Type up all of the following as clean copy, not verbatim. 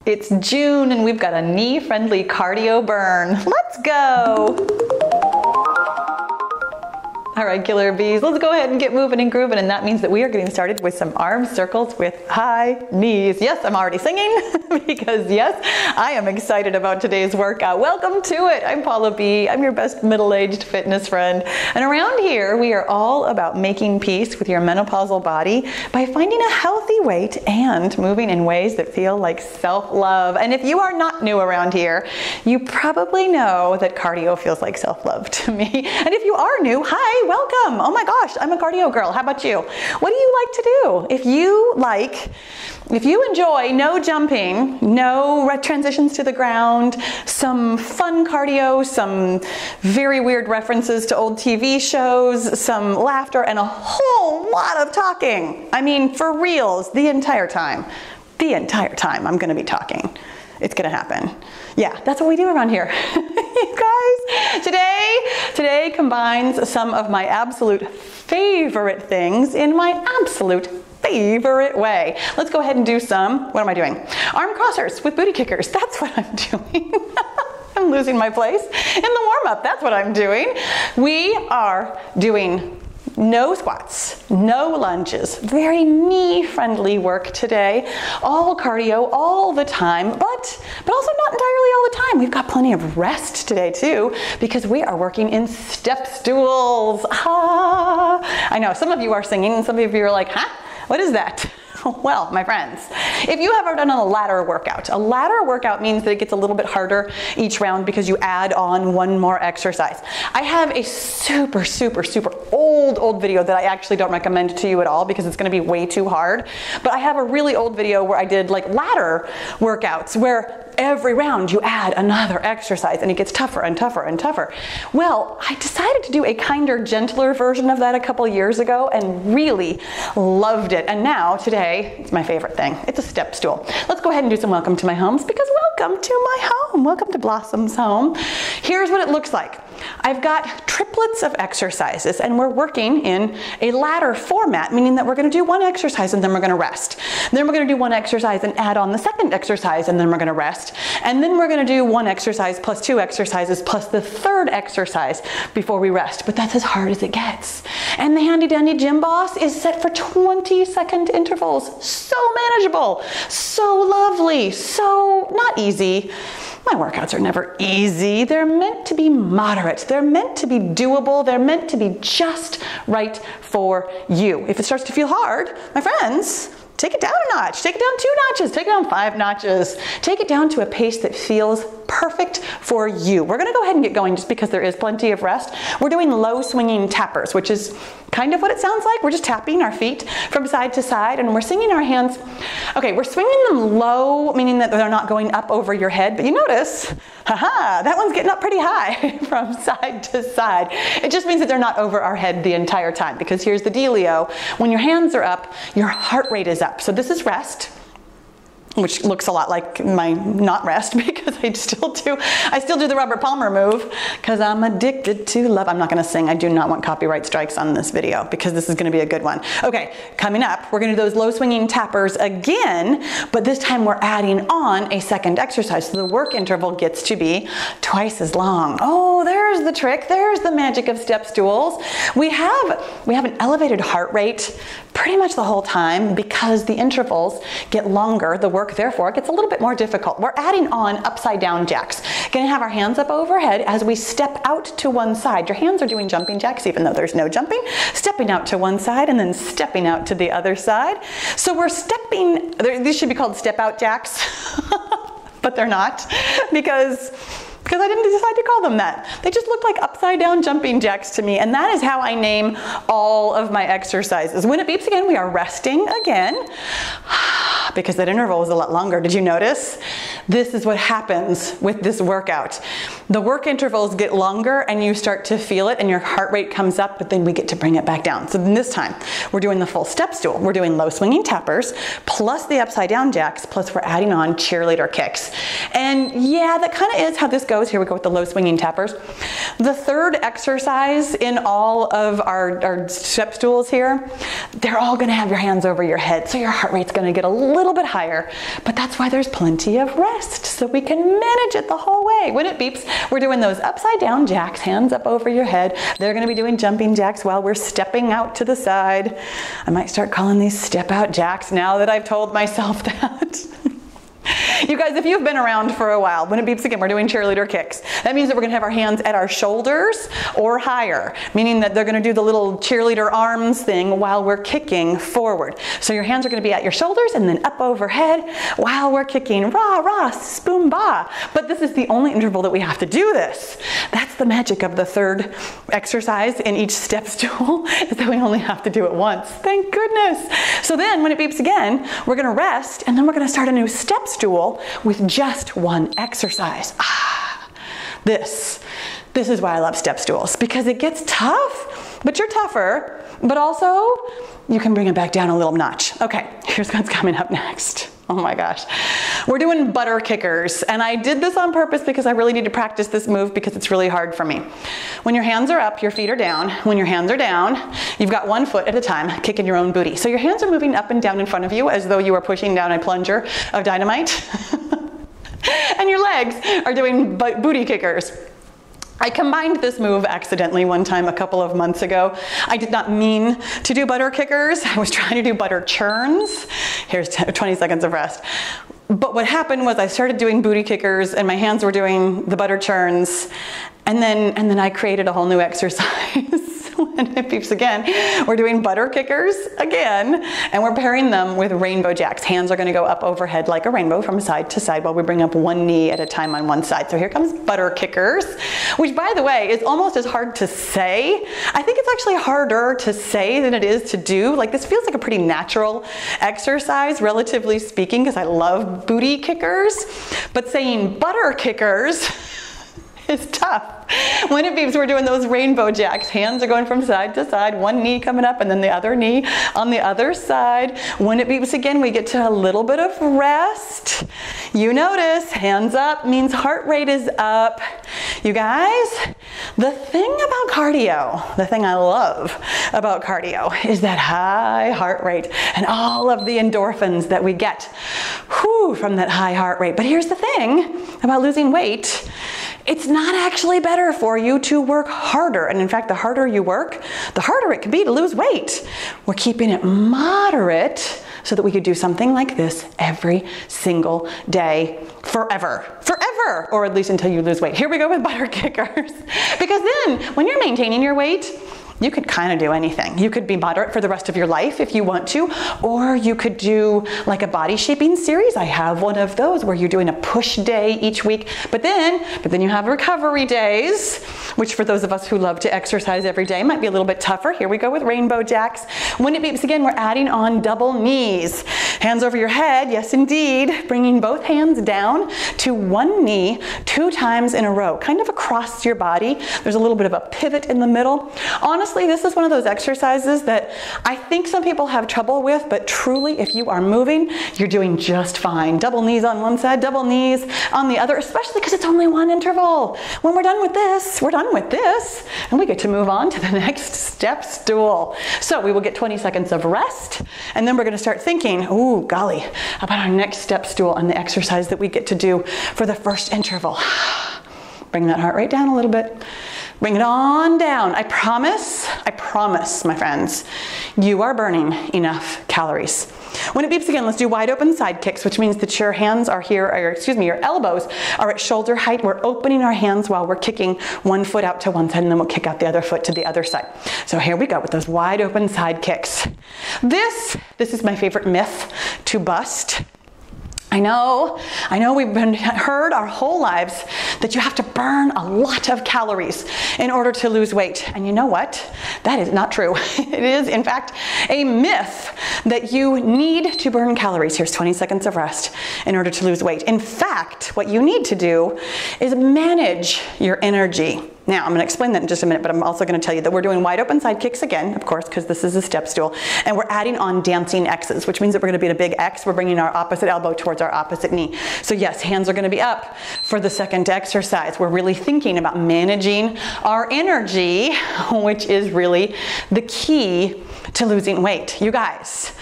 It's June and we've got a knee-friendly cardio burn. Let's go. All right, killer bees, let's go ahead and get moving and grooving, and that means that we are getting started with some arm circles with high knees. Yes, I'm already singing because yes, I am excited about today's workout. Welcome to it. I'm Pahla B. I'm your best middle-aged fitness friend, and around here we are all about making peace with your menopausal body by finding a healthy weight and moving in ways that feel like self-love. And if you are not new around here, you probably know that cardio feels like self-love to me. And if you are new, hi. Welcome. Oh my gosh, I'm a cardio girl. How about you? What do you like to do? If you enjoy no jumping, no transitions to the ground, some fun cardio, some very weird references to old TV shows, some laughter, and a whole lot of talking. I mean, for reals, the entire time I'm going to be talking. It's going to happen. Yeah, that's what we do around here. You guys, today combines some of my absolute favorite things in my absolute favorite way. Let's go ahead and do some, what am I doing? Arm crossers with booty kickers. That's what I'm doing. I'm losing my place in the warm-up. That's what I'm doing. We are doing no squats, no lunges, very knee-friendly work today, all cardio all the time, but also not entirely all the time. We've got plenty of rest today too, because we are working in step stools. Ah, I know some of you are singing and some of you are like, huh? What is that? Well, my friends, if you have ever done a ladder workout means that it gets a little bit harder each round because you add on one more exercise. I have a super old video that I actually don't recommend to you at all because it's going to be way too hard. But I have a really old video where I did like ladder workouts where every round you add another exercise and it gets tougher and tougher and tougher. Well, I decided to do a kinder, gentler version of that a couple years ago and really loved it. And now today, it's my favorite thing. It's a step stool. Let's go ahead and do some welcome to my homes because welcome to my home. Welcome to Blossom's home. Here's what it looks like. I've got triplets of exercises and we're working in a ladder format, meaning that we're going to do one exercise and then we're going to rest. Then we're going to do one exercise and add on the second exercise and then we're going to rest. And then we're going to do one exercise plus two exercises plus the third exercise before we rest. But that's as hard as it gets. And the handy dandy gym boss is set for 20-second intervals. So manageable, so lovely, so not easy. My workouts are never easy. They're meant to be moderate. They're meant to be doable. They're meant to be just right for you. If it starts to feel hard, my friends, take it down a notch, take it down 2 notches, take it down 5 notches. Take it down to a pace that feels perfect for you. We're gonna go ahead and get going just because there is plenty of rest. We're doing low swinging tappers, which is kind of what it sounds like. We're just tapping our feet from side to side and we're swinging our hands. Okay, we're swinging them low, meaning that they're not going up over your head, but you notice, haha, that one's getting up pretty high from side to side. It just means that they're not over our head the entire time because here's the dealio. When your hands are up, your heart rate is up. So this is rest, which looks a lot like my not rest because I still do the Robert Palmer move because I'm addicted to love. I'm not going to sing. I do not want copyright strikes on this video because this is going to be a good one. Okay, coming up, we're going to do those low swinging tappers again, but this time we're adding on a second exercise. So the work interval gets to be twice as long. Oh, there's the trick. There's the magic of step stools. We have an elevated heart rate pretty much the whole time because the intervals get longer. The work therefore gets a little bit more difficult. We're adding on upside down jacks. Gonna have our hands up overhead as we step out to one side. Your hands are doing jumping jacks even though there's no jumping. Stepping out to one side and then stepping out to the other side. So we're stepping, these should be called step out jacks, but they're not because I didn't decide to call them that. They just look like upside down jumping jacks to me, and that is how I name all of my exercises. When it beeps again, we are resting again because that interval is a lot longer. Did you notice? This is what happens with this workout. The work intervals get longer and you start to feel it and your heart rate comes up, but then we get to bring it back down. So then this time, we're doing the full step stool. We're doing low swinging tappers, plus the upside down jacks, plus we're adding on cheerleader kicks. And yeah, that kind of is how this goes. Here we go with the low swinging tappers. The third exercise in all of our step stools here, they're all gonna have your hands over your head. So your heart rate's gonna get a little bit higher, but that's why there's plenty of rest. So we can manage it the whole way. When it beeps, we're doing those upside down jacks, hands up over your head. They're gonna be doing jumping jacks while we're stepping out to the side. I might start calling these step out jacks now that I've told myself that. You guys, if you've been around for a while, when it beeps again, we're doing cheerleader kicks. That means that we're gonna have our hands at our shoulders or higher, meaning that they're gonna do the little cheerleader arms thing while we're kicking forward. So your hands are gonna be at your shoulders and then up overhead while we're kicking, rah, rah, spoon, ba. But this is the only interval that we have to do this. That's the magic of the third exercise in each step stool, is that we only have to do it once. Thank goodness. So then when it beeps again, we're gonna rest and then we're gonna start a new step stool with just one exercise. This is why I love step stools, because it gets tough, but you're tougher, but also you can bring it back down a little notch. Okay, here's what's coming up next. Oh my gosh. We're doing butter kickers, and I did this on purpose because I really need to practice this move because it's really hard for me. When your hands are up, your feet are down. When your hands are down, you've got one foot at a time kicking your own booty. So your hands are moving up and down in front of you as though you are pushing down a plunger of dynamite. And your legs are doing booty kickers. I combined this move accidentally one time a couple of months ago. I did not mean to do butter kickers. I was trying to do butter churns. Here's 20 seconds of rest. But what happened was I started doing booty kickers and my hands were doing the butter churns. And then I created a whole new exercise. When it beeps again, we're doing butter kickers again, and we're pairing them with rainbow jacks. Hands are gonna go up overhead like a rainbow from side to side while we bring up one knee at a time on one side. So here comes butter kickers, which by the way, is almost as hard to say. I think it's actually harder to say than it is to do. Like this feels like a pretty natural exercise, relatively speaking, because I love booty kickers, but saying butter kickers is tough. When it beeps, we're doing those rainbow jacks. Hands are going from side to side, one knee coming up and then the other knee on the other side. When it beeps again, we get to a little bit of rest. You notice, hands up means heart rate is up. You guys, the thing about cardio, the thing I love about cardio is that high heart rate and all of the endorphins that we get from that high heart rate. But here's the thing about losing weight. It's not actually better for you to work harder. And in fact, the harder you work, the harder it can be to lose weight. We're keeping it moderate so that we could do something like this every single day forever, or at least until you lose weight. Here we go with butter kickers. Because then when you're maintaining your weight, you could kind of do anything. You could be moderate for the rest of your life if you want to, or you could do like a body shaping series. I have one of those where you're doing a push day each week, but then you have recovery days, which for those of us who love to exercise every day might be a little bit tougher. Here we go with rainbow jacks. When it beeps again, we're adding on double knees. Hands over your head, yes indeed, bringing both hands down to one knee 2 times in a row, kind of across your body. There's a little bit of a pivot in the middle. Honestly, this is one of those exercises that I think some people have trouble with, but truly, if you are moving, you're doing just fine. Double knees on one side, double knees on the other, especially because it's only one interval. When we're done with this, and we get to move on to the next step stool. So we will get 20 seconds of rest, and then we're gonna start thinking, ooh, golly, about our next step stool and the exercise that we get to do for the first interval. Bring that heart rate down a little bit. Bring it on down. I promise, my friends, you are burning enough calories. When it beeps again, let's do wide open side kicks, which means that your hands are here, or excuse me, your elbows are at shoulder height. We're opening our hands while we're kicking one foot out to one side, and then we'll kick out the other foot to the other side. So here we go with those wide open side kicks. This is my favorite myth to bust. I know we've heard our whole lives that you have to burn a lot of calories in order to lose weight. And you know what? That is not true. It is, in fact, a myth that you need to burn calories. Here's 20 seconds of rest in order to lose weight. In fact, what you need to do is manage your energy. Now, I'm going to explain that in just a minute, but I'm also going to tell you that we're doing wide open side kicks again, of course, because this is a step stool, and we're adding on dancing X's, which means that we're going to be in a big X. We're bringing our opposite elbow towards our opposite knee. So yes, hands are going to be up for the second exercise. We're really thinking about managing our energy, which is really the key to losing weight. You guys,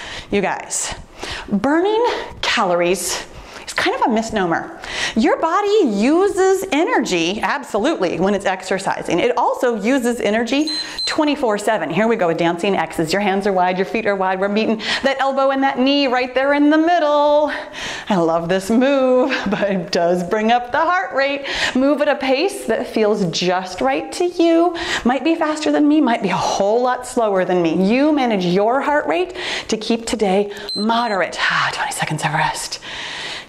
burning calories, kind of a misnomer. Your body uses energy, absolutely, when it's exercising. It also uses energy 24/7. Here we go with dancing X's. Your hands are wide, your feet are wide. We're meeting that elbow and that knee right there in the middle. I love this move, but it does bring up the heart rate. Move at a pace that feels just right to you. Might be faster than me, might be a whole lot slower than me. You manage your heart rate to keep today moderate. 20 seconds of rest.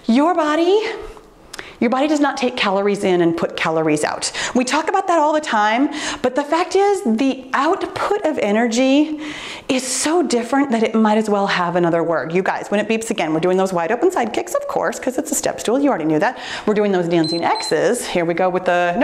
Your body does not take calories in and put calories out. We talk about that all the time, but the fact is the output of energy is so different that it might as well have another word. You guys, when it beeps again, we're doing those wide open side kicks, of course, because it's a step stool. You already knew that. We're doing those dancing X's. Here we go with the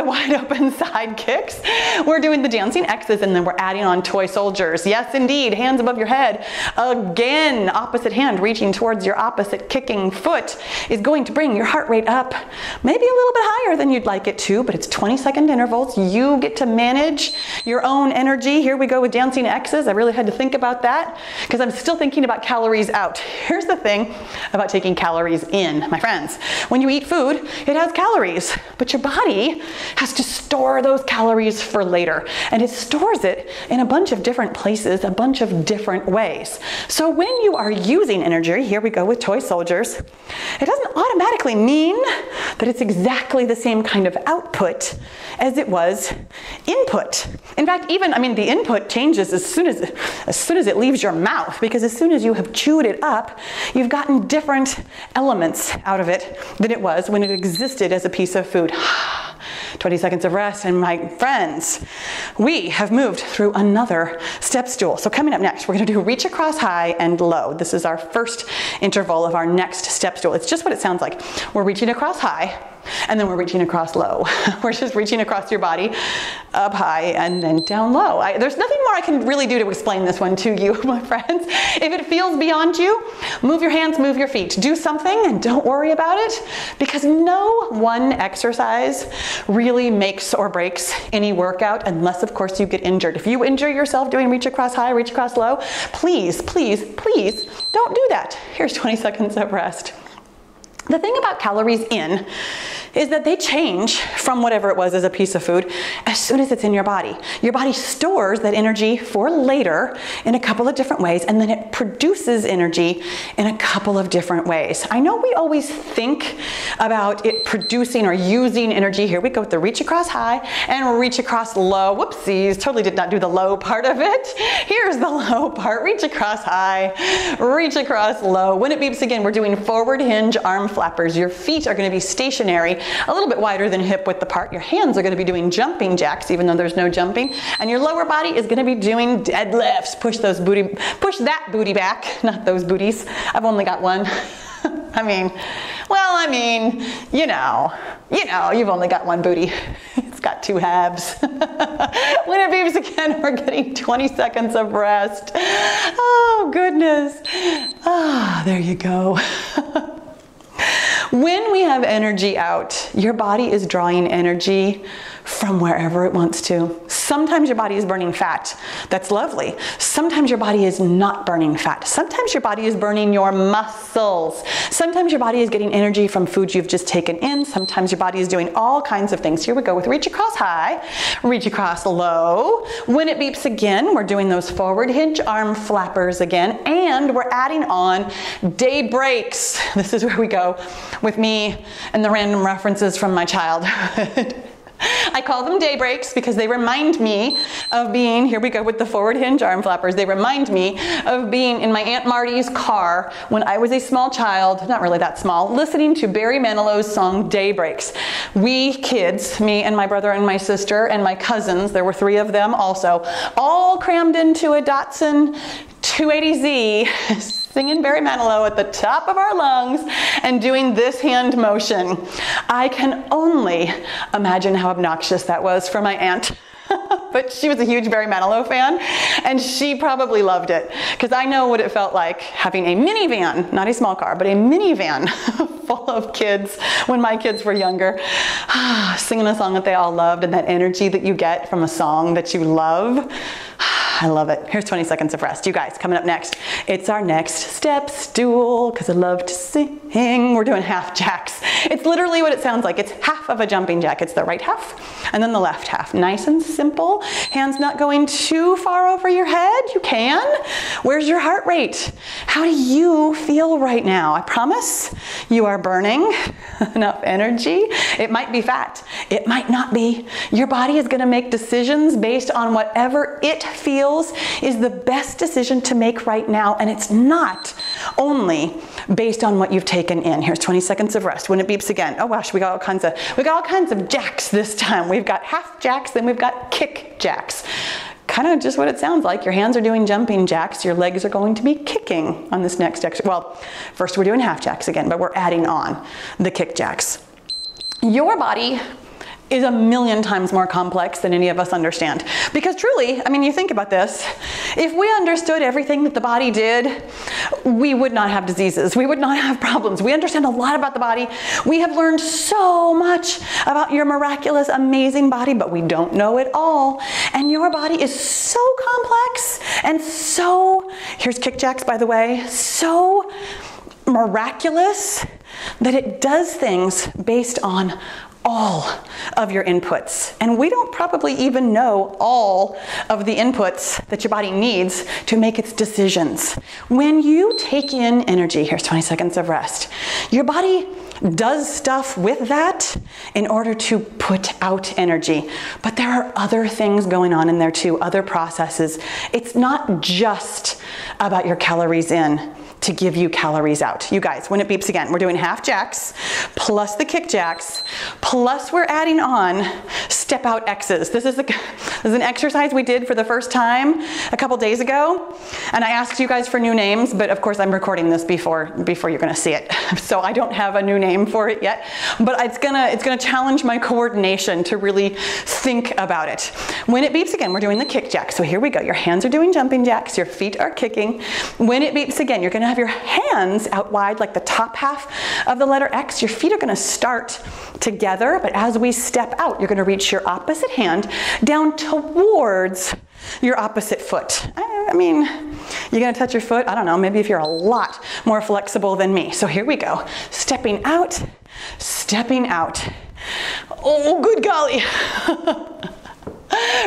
wide open side kicks. We're doing the dancing X's, and then we're adding on toy soldiers. Yes, indeed, hands above your head. Again, opposite hand reaching towards your opposite kicking foot is going to bring your heart rate up, maybe a little bit higher than you'd like it to, but it's 20-second intervals. You get to manage your own energy. Here we go with dancing X's. I really had to think about that because I'm still thinking about calories out. Here's the thing about taking calories in, my friends. When you eat food, it has calories, but your body has to store those calories for later, and it stores it in a bunch of different places, a bunch of different ways. So when you are using energy, here we go with toy soldiers, it doesn't automatically mean that it's exactly the same kind of output as it was input. In fact, the input changes as soon as it leaves your mouth, because as soon as you have chewed it up, you've gotten different elements out of it than it was when it existed as a piece of food. 20 seconds of rest, and my friends, we have moved through another step stool. So coming up next, we're going to do reach across high and low. This is our first interval of our next step stool. It's just what it sounds like. We're reaching across high, and then we're reaching across low. We're just reaching across your body, up high and then down low. There's nothing more I can really do to explain this one to you, my friends. If it feels beyond you, move your hands, move your feet. Do something and don't worry about it, because no one exercise really makes or breaks any workout, unless of course you get injured. If you injure yourself doing reach across high, reach across low, please, please, please don't do that. Here's 20 seconds of rest. The thing about calories in is that they change from whatever it was as a piece of food as soon as it's in your body. Your body stores that energy for later in a couple of different ways, and then it produces energy in a couple of different ways. I know we always think about it producing or using energy. Here we go with the reach across high and reach across low. Whoopsies, totally did not do the low part of it. Here's the low part. Reach across high, reach across low. When it beeps again, we're doing forward hinge arm flappers. Your feet are going to be stationary, a little bit wider than hip width apart. Your hands are going to be doing jumping jacks, even though there's no jumping. And your lower body is going to be doing deadlifts. Push that booty back, not those booties. I've only got one. You've only got one booty. It's got two halves. When it beeps again, we're getting 20 seconds of rest. Oh, goodness. There you go. When we have energy out, your body is drawing energy from wherever it wants to. Sometimes your body is burning fat. That's lovely. Sometimes your body is not burning fat. Sometimes your body is burning your muscles. Sometimes your body is getting energy from food you've just taken in. Sometimes your body is doing all kinds of things. Here we go with reach across high, reach across low. When it beeps again, we're doing those forward hinge arm flappers again, and we're adding on day breaks. This is where we go with me and the random references from my childhood. I call them day breaks because they remind me of being, here we go with the forward hinge arm flappers, they remind me of being in my Aunt Marty's car when I was a small child, not really that small, listening to Barry Manilow's song Day Breaks. We kids, me and my brother and my sister and my cousins, there were 3 of them also, all crammed into a Datsun 280Z, singing Barry Manilow at the top of our lungs and doing this hand motion. I can only imagine how obnoxious that was for my aunt. But she was a huge Barry Manilow fan, and she probably loved it, because I know what it felt like having a minivan, not a small car, but a minivan full of kids when my kids were younger, singing a song that they all loved, and that energy that you get from a song that you love. I love it. Here's 20 seconds of rest. You guys, coming up next, it's our next step stool, because I love to sing. We're doing half jacks. It's literally what it sounds like. It's half of a jumping jack. It's the right half and then the left half. Nice and simple. Hands not going too far over your head. You can. Where's your heart rate? How do you feel right now? I promise you are burning enough energy. It might be fat. It might not be. Your body is going to make decisions based on whatever it feels is the best decision to make right now, and it's not only based on what you've taken in. Here's 20 seconds of rest. When it beeps again, oh gosh, we got all kinds of jacks this time. We've got half jacks, then we've got kick jacks. Kind of just what it sounds like. Your hands are doing jumping jacks. Your legs are going to be kicking on this next exercise. Well, first we're doing half jacks again, but we're adding on the kick jacks. Your body is a million times more complex than any of us understand. Because truly, I mean, you think about this, if we understood everything that the body did, we would not have diseases. We would not have problems. We understand a lot about the body. We have learned so much about your miraculous, amazing body, but we don't know it all. And your body is so complex and so, here's kick jacks, by the way, so miraculous that it does things based on all of your inputs. And we don't probably even know all of the inputs that your body needs to make its decisions. When you take in energy, here's 20 seconds of rest, your body does stuff with that in order to put out energy. But there are other things going on in there too, other processes. It's not just about your calories in to give you calories out. You guys, when it beeps again, we're doing half jacks plus the kick jacks, plus we're adding on step out X's. This is an exercise we did for the first time a couple days ago, and I asked you guys for new names, but of course I'm recording this before you're gonna see it. So I don't have a new name for it yet, but it's gonna challenge my coordination to really think about it. When it beeps again, we're doing the kick jack. So here we go. Your hands are doing jumping jacks, your feet are kicking. When it beeps again, you're gonna have your hands out wide like the top half of the letter X. Your feet are gonna start together, but as we step out, you're gonna reach your opposite hand down towards your opposite foot. I mean, you're gonna touch your foot? I don't know, maybe if you're a lot more flexible than me. So here we go. Stepping out, stepping out. Oh, good golly.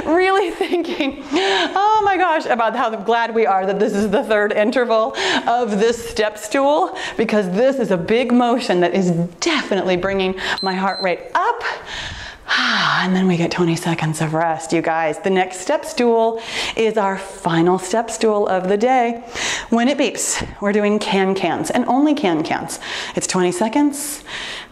Really thinking, oh my gosh, about how glad we are that this is the third interval of this step stool, because this is a big motion that is definitely bringing my heart rate up. And then we get 20 seconds of rest, you guys. The next step stool is our final step stool of the day. When it beeps, we're doing can-cans, and only can-cans. It's 20 seconds.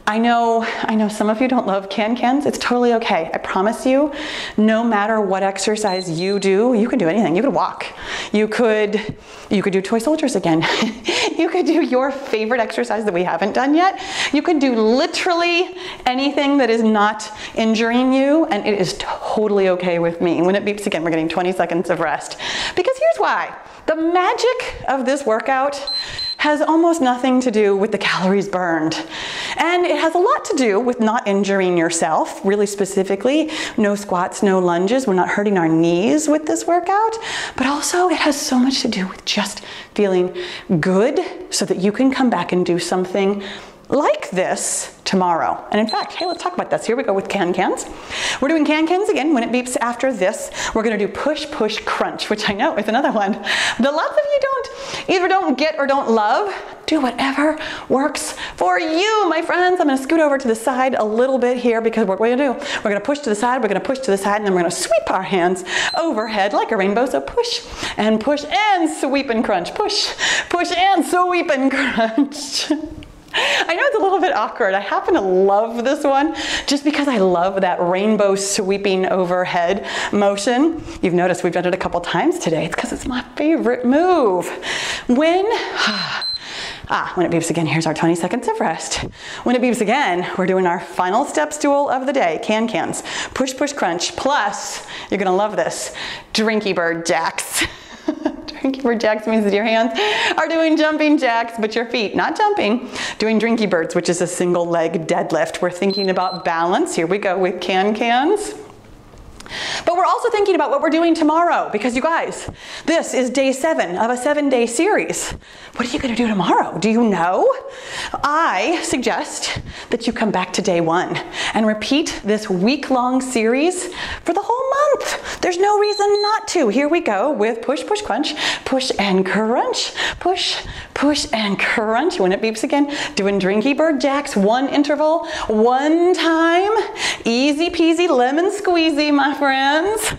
I know some of you don't love can-cans. It's totally okay. I promise you, no matter what exercise you do, you can do anything. You could walk. You could do toy soldiers again. You could do your favorite exercise that we haven't done yet. You can do literally anything that is not injuring you, and it is totally okay with me. When it beeps again, we're getting 20 seconds of rest. Because here's why. The magic of this workout has almost nothing to do with the calories burned. And it has a lot to do with not injuring yourself, really specifically. No squats, no lunges. We're not hurting our knees with this workout. But also it has so much to do with just feeling good so that you can come back and do something like this tomorrow. And in fact, hey, let's talk about this. Here we go with can-cans. We're doing can-cans again. When it beeps after this, we're gonna do push, push, crunch, which I know is another one that lots of you either don't get or don't love. Do whatever works for you, my friends. I'm gonna scoot over to the side a little bit here because what we're gonna do, we're gonna push to the side, we're gonna push to the side, and then we're gonna sweep our hands overhead like a rainbow. So push and sweep and crunch. Push and sweep and crunch. I know it's a little bit awkward. I happen to love this one just because I love that rainbow sweeping overhead motion. You've noticed we've done it a couple times today. It's because it's my favorite move. When it beeps again, here's our 20 seconds of rest. When it beeps again, we're doing our final step stool of the day, cans. Push, crunch, plus, you're gonna love this, drinky bird jacks. Drinky bird jacks means that your hands are doing jumping jacks, but your feet not jumping, doing drinky birds, which is a single leg deadlift. We're thinking about balance. Here we go with cans. But we're also thinking about what we're doing tomorrow because you guys, this is day 7 of a 7-day series. What are you gonna do tomorrow? Do you know? I suggest that you come back to day 1 and repeat this week-long series for the whole month. There's no reason not to. Here we go with push, crunch, push and crunch, push and crunch. When it beeps again, doing drinky bird jacks, 1 interval, 1 time. Easy peasy lemon squeezy, my friends.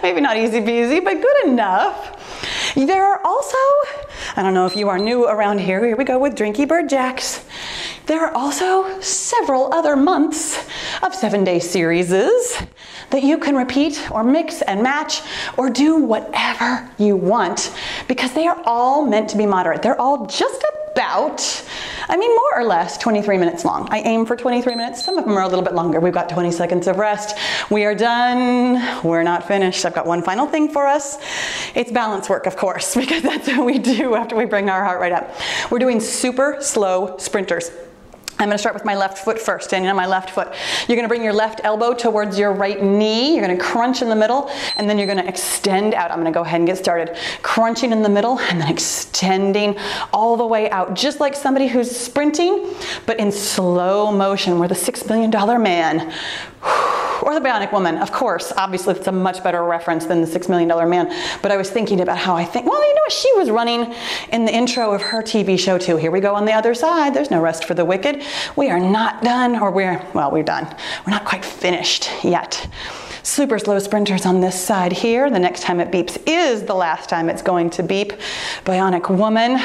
Maybe not easy peasy, but good enough. There are also, I don't know if you are new around here we go with drinky bird jacks. There are also several other months of 7-day series that you can repeat or mix and match or do whatever you want because they are all meant to be moderate. They're all just about, more or less 23 minutes long. I aim for 23 minutes. Some of them are a little bit longer. We've got 20 seconds of rest. We are done. We're not finished. I've got one final thing for us. It's balance work, of course, because that's what we do after we bring our heart rate up. We're doing super slow sprinters. I'm going to start with my left foot first, standing on my left foot. You're going to bring your left elbow towards your right knee. You're going to crunch in the middle, and then you're going to extend out. I'm going to go ahead and get started. Crunching in the middle, and then extending all the way out, just like somebody who's sprinting, but in slow motion. We're the $6 million man. Or the Bionic Woman, of course. Obviously, it's a much better reference than the $6 million man. But I was thinking about how she was running in the intro of her TV show too. Here we go on the other side. There's no rest for the wicked. We are not done, or we're done. We're not quite finished yet. Super slow sprinters on this side here. The next time it beeps is the last time it's going to beep. Bionic Woman.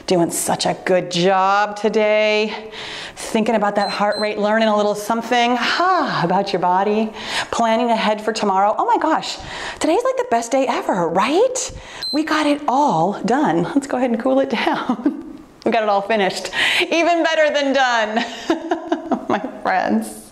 Doing such a good job today. Thinking about that heart rate, learning a little something about your body, planning ahead for tomorrow. Oh my gosh, today's like the best day ever, right? We got it all done. Let's go ahead and cool it down. We got it all finished. Even better than done, my friends.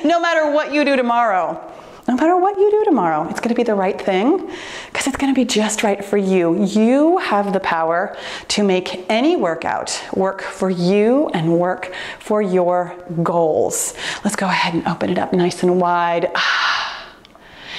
No matter what you do tomorrow, it's going to be the right thing because it's going to be just right for you. You have the power to make any workout work for you and work for your goals. Let's go ahead and open it up nice and wide.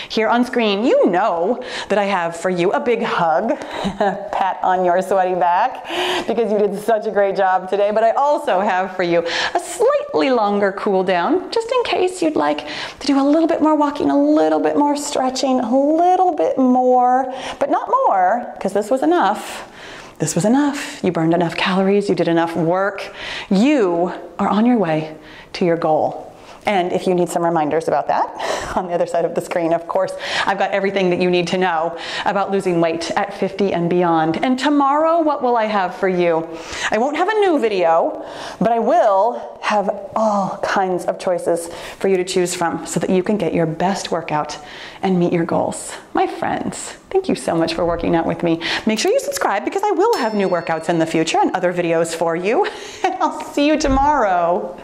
Here on screen, you know that I have for you a big hug, pat on your sweaty back, because you did such a great job today. But I also have for you a slightly longer cool down, just in case you'd like to do a little bit more walking, a little bit more stretching, a little bit more, but not more, because this was enough. This was enough. You burned enough calories. You did enough work. You are on your way to your goal. And if you need some reminders about that, on the other side of the screen, of course, I've got everything that you need to know about losing weight at 50 and beyond. And tomorrow, what will I have for you? I won't have a new video, but I will have all kinds of choices for you to choose from so that you can get your best workout and meet your goals. My friends, thank you so much for working out with me. Make sure you subscribe because I will have new workouts in the future and other videos for you. And I'll see you tomorrow.